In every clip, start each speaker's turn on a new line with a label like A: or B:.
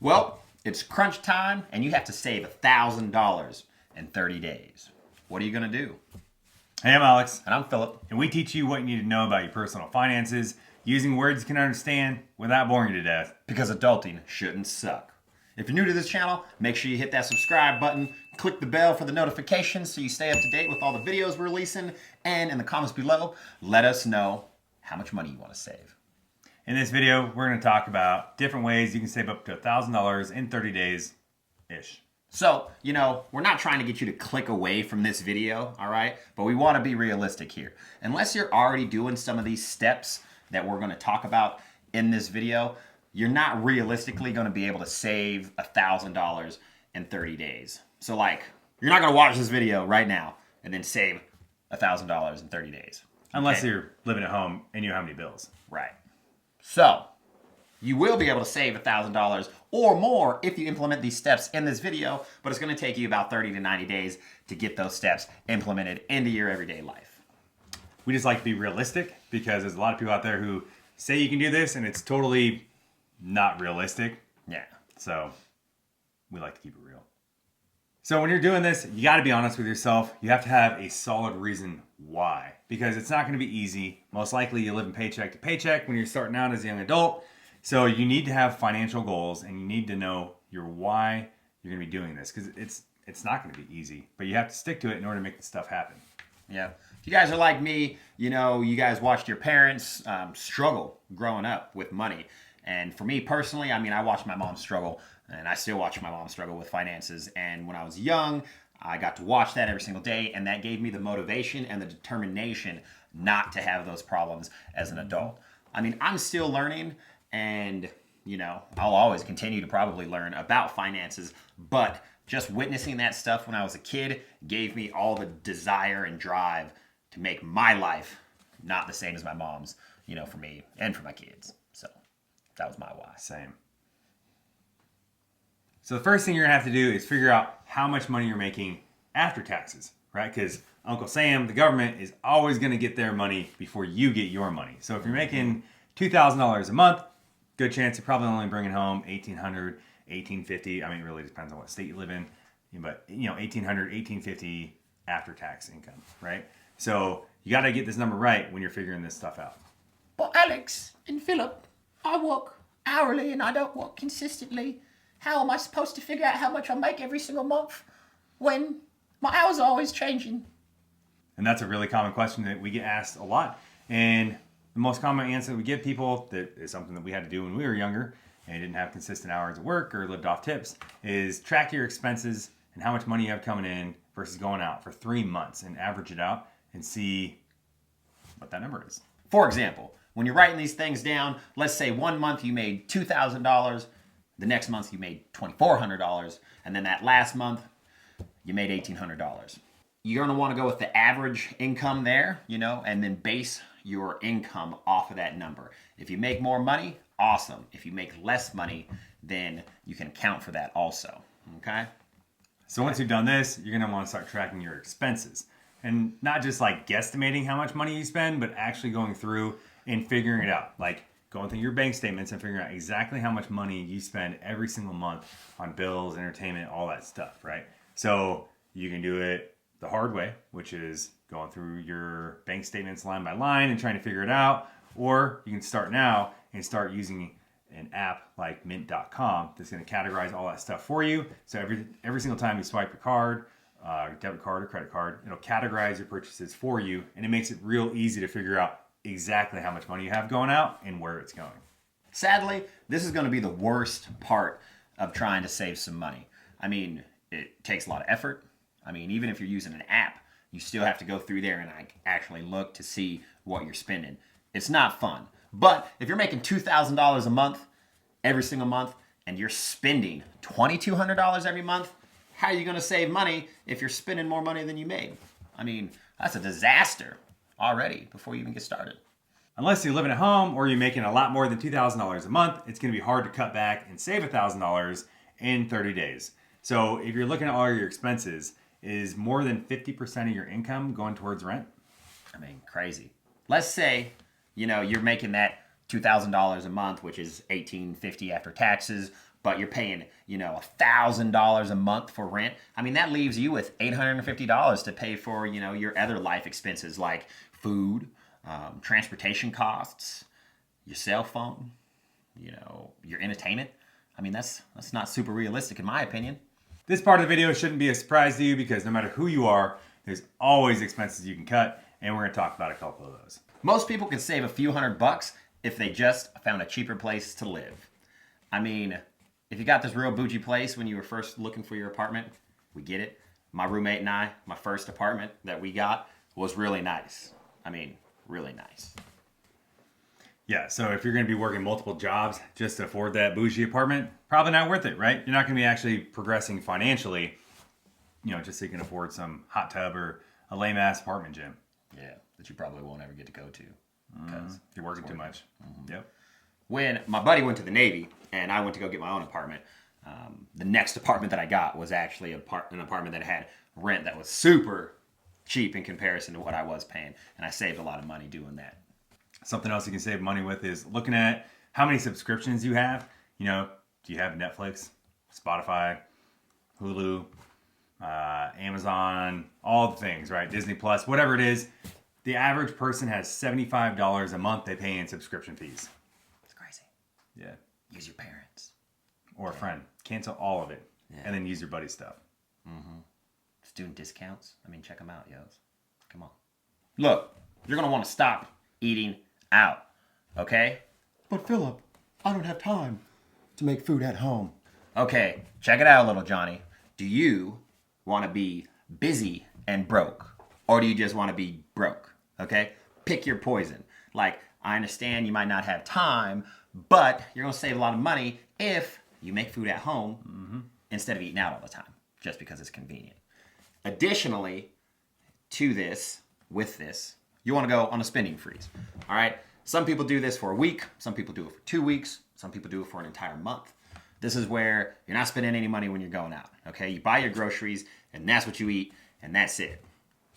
A: Well, it's crunch time and you have to save $1,000 in 30 days. What are you going to do?
B: Hey, I'm Alex.
A: And I'm Philip.
B: And we teach you what you need to know about your personal finances using words you can understand without boring you to death.
A: Because adulting shouldn't suck. If you're new to this channel, make sure you hit that subscribe button, click the bell for the notifications so you stay up to date with all the videos we're releasing, and in the comments below, let us know how much money you want to save.
B: In this video, we're going to talk about different ways you can save up to $1,000 in 30 days-ish.
A: So, we're not trying to get you to click away from this video, all right? But we want to be realistic here. Unless you're already doing some of these steps that we're going to talk about in this video, you're not realistically going to be able to save $1,000 in 30 days. So, you're not going to watch this video right now and then save $1,000 in 30 days.
B: Unless you're living at home and you know how many bills.
A: Right. So, you will be able to save $1,000 or more if you implement these steps in this video, but it's going to take you about 30 to 90 days to get those steps implemented into your everyday life.
B: We just like to be realistic because there's a lot of people out there who say you can do this and it's totally not realistic.
A: Yeah.
B: So we like to keep it real. So when you're doing this, you got to be honest with yourself. You have to have a solid reason why, because it's not going to be easy. Most likely you live in paycheck to paycheck when you're starting out as a young adult. So you need to have financial goals and you need to know your why you're going to be doing this, because it's not going to be easy, but you have to stick to it in order to make the stuff happen.
A: Yeah. If you guys are like me, you guys watched your parents struggle growing up with money. And for me personally, I watched my mom struggle, and I still watch my mom struggle with finances. And when I was young, I got to watch that every single day, and that gave me the motivation and the determination not to have those problems as an adult. I'm still learning, and I'll always continue to probably learn about finances, but just witnessing that stuff when I was a kid gave me all the desire and drive to make my life not the same as my mom's, for me and for my kids. So that was my why.
B: Same. So the first thing you're going to have to do is figure out how much money you're making after taxes, right? Because Uncle Sam, the government, is always going to get their money before you get your money. So if you're making $2,000 a month, good chance you're probably only bringing home $1,800, $1,850. It really depends on what state you live in, but $1,800, $1,850 after tax income, right? So you got to get this number right when you're figuring this stuff out.
C: But Alex and Philip, I work hourly and I don't work consistently. How am I supposed to figure out how much I make every single month when my hours are always changing?
B: And that's a really common question that we get asked a lot. And the most common answer that we give people, that is something that we had to do when we were younger and didn't have consistent hours of work or lived off tips, is track your expenses and how much money you have coming in versus going out for 3 months and average it out and see what that number is.
A: For example, when you're writing these things down, let's say 1 month you made $2,000, the next month you made $2,400, and then that last month you made $1,800. You're going to want to go with the average income there, and then base your income off of that number. If you make more money, awesome. If you make less money, then you can account for that also, okay?
B: So once you've done this, you're going to want to start tracking your expenses. And not just guesstimating how much money you spend, but actually going through and figuring it out. Going through your bank statements and figuring out exactly how much money you spend every single month on bills, entertainment, all that stuff, right? So you can do it the hard way, which is going through your bank statements line by line and trying to figure it out. Or you can start now and start using an app like mint.com that's going to categorize all that stuff for you. So every single time you swipe your card, debit card or credit card, it'll categorize your purchases for you, and it makes it real easy to figure out exactly how much money you have going out and where it's going.
A: Sadly, this is going to be the worst part of trying to save some money. It takes a lot of effort. Even if you're using an app, you still have to go through there and actually look to see what you're spending. It's not fun. But if you're making $2,000 a month, every single month, and you're spending $2,200 every month, how are you going to save money if you're spending more money than you made? That's a disaster already before you even get started.
B: Unless you're living at home or you're making a lot more than $2,000 a month, it's going to be hard to cut back and save $1,000 in 30 days. So if you're looking at all your expenses, is more than 50% of your income going towards rent?
A: Crazy. Let's say, you're making that $2,000 a month, which is $1,850 after taxes, but you're paying, $1,000 a month for rent. I mean, that leaves you with $850 to pay for, your other life expenses like food, transportation costs, your cell phone, your entertainment. I mean, that's not super realistic in my opinion.
B: This part of the video shouldn't be a surprise to you because no matter who you are, there's always expenses you can cut, and we're going to talk about a couple of those.
A: Most people could save a few $100 if they just found a cheaper place to live. I mean, if you got this real bougie place when you were first looking for your apartment, we get it. My roommate and I, my first apartment that we got was really nice. I mean, really nice.
B: Yeah, so if you're going to be working multiple jobs just to afford that bougie apartment, probably not worth it, right? You're not going to be actually progressing financially, just so you can afford some hot tub or a lame-ass apartment gym.
A: Yeah, that you probably won't ever get to go to.
B: Because you're working too much. Yep.
A: When my buddy went to the Navy and I went to go get my own apartment, the next apartment that I got was actually an apartment that had rent that was super cheap in comparison to what I was paying. And I saved a lot of money doing that.
B: Something else you can save money with is looking at how many subscriptions you have. Do you have Netflix, Spotify, Hulu, Amazon, all the things, right? Disney Plus, whatever it is. The average person has $75 a month they pay in subscription fees.
A: It's crazy.
B: Yeah.
A: Use your parents.
B: Or a friend. Cancel all of it. Yeah. And then use your buddy's stuff.
A: Student discounts. I mean, check them out, yos. Come on. Look, you're going to want to stop eating out. Okay?
D: But Philip, I don't have time to make food at home.
A: Okay, check it out, little Johnny. Do you want to be busy and broke? Or do you just want to be broke? Okay? Pick your poison. Like, I understand you might not have time, but you're going to save a lot of money if you make food at home instead of eating out all the time, just because it's convenient. Additionally, with this, you want to go on a spending freeze. All right? Some people do this for a week. Some people do it for 2 weeks. Some people do it for an entire month. This is where you're not spending any money when you're going out. Okay? You buy your groceries, and that's what you eat, and that's it.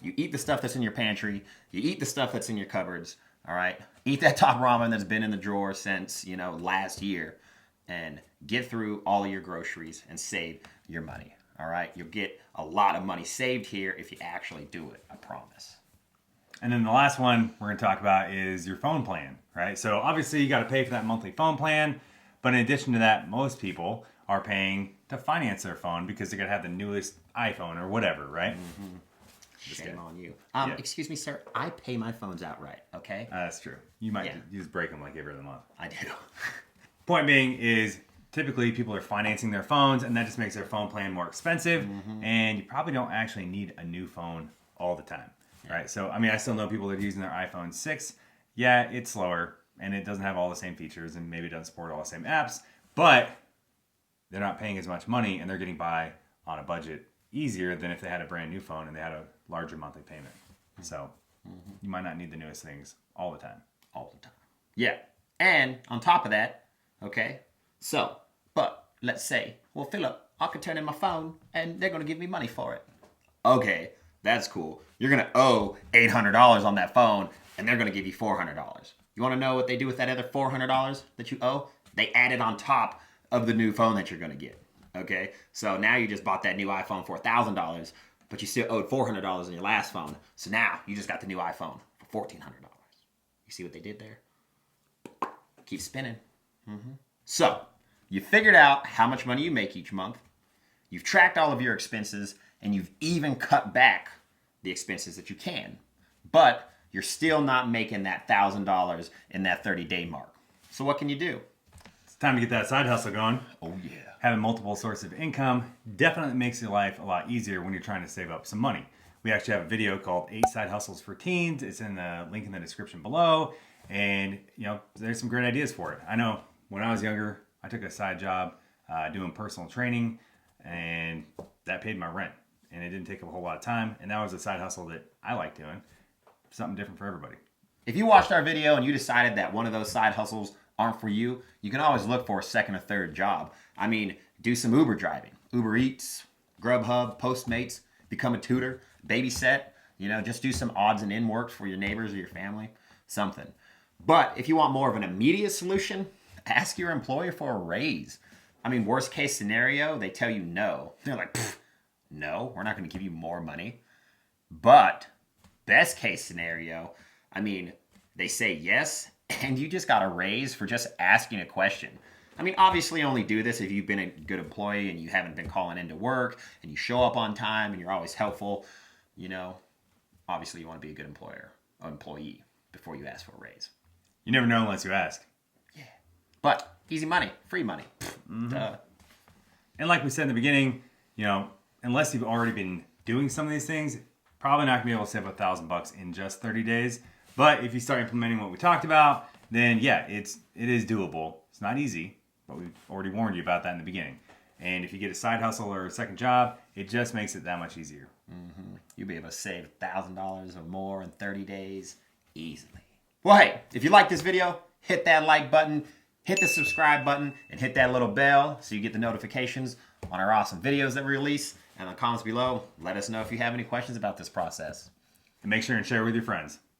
A: You eat the stuff that's in your pantry. You eat the stuff that's in your cupboards. All right? Eat that top ramen that's been in the drawer since, last year. And get through all of your groceries and save your money. All right? You'll get a lot of money saved here if you actually do it. I promise.
B: And then the last one we're going to talk about is your phone plan, right? So obviously you got to pay for that monthly phone plan. But in addition to that, most people are paying to finance their phone because they're going to have the newest iPhone or whatever, right?
A: Shame on you.
B: Yeah.
A: Excuse me, sir. I pay my phones outright, okay?
B: That's true. You might you just break them like every other month.
A: I do.
B: Point being is typically people are financing their phones and that just makes their phone plan more expensive. And you probably don't actually need a new phone all the time, right? So, I mean, I still know people that are using their iPhone 6. Yeah, it's slower and it doesn't have all the same features and maybe it doesn't support all the same apps, but they're not paying as much money and they're getting by on a budget easier than if they had a brand new phone and they had a larger monthly payment. So you might not need the newest things all the time.
A: All the time. Yeah. And on top of that, okay, but let's say, well, Philip, I could turn in my phone and they're going to give me money for it. Okay, that's cool. You're going to owe $800 on that phone and they're going to give you $400. You want to know what they do with that other $400 that you owe? They add it on top of the new phone that you're going to get. Okay, so now you just bought that new iPhone for $1,000, but you still owed $400 on your last phone. So now you just got the new iPhone for $1,400. You see what they did there? Keep spinning. So you figured out how much money you make each month. You've tracked all of your expenses, and you've even cut back the expenses that you can. But you're still not making that $1,000 in that 30-day mark. So what can you do?
B: It's time to get that side hustle going.
A: Oh, yeah.
B: Having multiple sources of income definitely makes your life a lot easier when you're trying to save up some money. We actually have a video called 8 Side Hustles for Teens. It's in the link in the description below. And, there's some great ideas for it. I know when I was younger, I took a side job doing personal training, and that paid my rent. And it didn't take up a whole lot of time. And that was a side hustle that I like doing. Something different for everybody.
A: If you watched our video and you decided that one of those side hustles aren't for you, you can always look for a second or third job. I mean, do some Uber driving. Uber Eats, Grubhub, Postmates, become a tutor, babysit, just do some odds and end work for your neighbors or your family, something. But if you want more of an immediate solution, ask your employer for a raise. I mean, worst case scenario, they tell you no. They're like, no, we're not going to give you more money. But best case scenario, I mean, they say yes, and you just got a raise for just asking a question. I mean, obviously, only do this if you've been a good employee and you haven't been calling into work and you show up on time and you're always helpful. You know, obviously, you want to be a good employee before you ask for a raise.
B: You never know unless you ask.
A: Yeah. But easy money, free money. Duh.
B: And like we said in the beginning, you know, unless you've already been doing some of these things, probably not gonna be able to save $1,000 in just 30 days. But if you start implementing what we talked about, then yeah, it is doable. It's not easy, but we've already warned you about that in the beginning. And if you get a side hustle or a second job, it just makes it that much easier.
A: You'll be able to save $1,000 or more in 30 days easily. Well, hey, if you like this video, hit that like button, hit the subscribe button, and hit that little bell so you get the notifications on our awesome videos that we release. And in the comments below, let us know if you have any questions about this process.
B: And make sure and share with your friends.